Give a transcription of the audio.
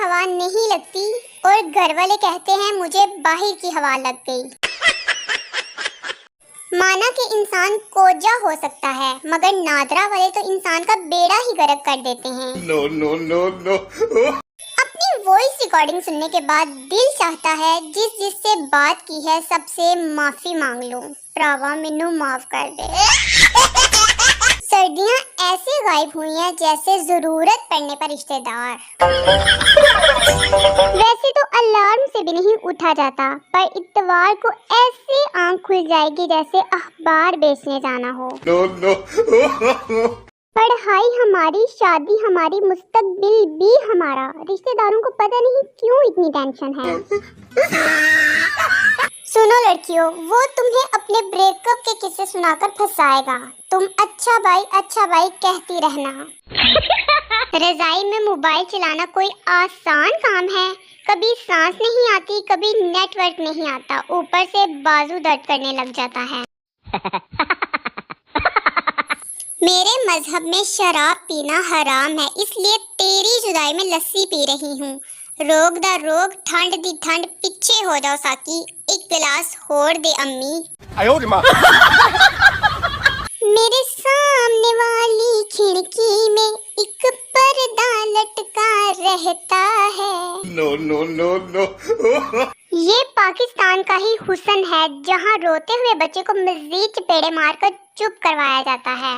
हवा नहीं लगती और घर वाले कहते हैं मुझे बाहर की हवा लग गई। माना कि इंसान कोजा हो सकता है, मगर नादरा वाले तो इंसान का बेड़ा ही गर्क कर देते हैं। No no no no. अपनी वॉइस रिकॉर्डिंग सुनने के बाद दिल चाहता है जिससे बात की है सबसे माफी मांग लूं। प्रावा मैनू माफ कर दे। सर्दियां ऐसे गायब हुई हैं जैसे जरूरत पड़ने पर रिश्तेदार। वैसे तो अलार्म से भी नहीं उठा जाता, पर इत्तवार को ऐसे आंख खुल जाएगी जैसे अखबार बेचने जाना हो। No no. पढ़ाई हमारी, शादी हमारी, मुस्तकबिल भी हमारा। रिश्तेदारों को पता नहीं क्यों इतनी टेंशन है। सुनो लड़कियों, वो तुम्हें अपने ब्रेकअप के किस्से सुनाकर फंसाएगा। तुम अच्छा भाई कहती रहना। रजाई में मोबाइल चलाना कोई आसान काम है? कभी सांस नहीं आती, कभी नेटवर्क नहीं आता, ऊपर से बाजू दर्द करने लग जाता है। मेरे मजहब में शराब पीना हराम है, इसलिए तेरी जुदाई में लस्सी पी रही हूँ। रोग दा रोग, ठंड दी ठंड, पीछे हो जाओ साकी, एक गिलास होड़ दे अम्मी। मेरे सामने वाली खिड़की में एक पर्दा लटका रहता है। No no no no. ये पाकिस्तान का ही हुस्न है जहाँ रोते हुए बच्चे को मजीद चपेड़े मारकर चुप करवाया जाता है।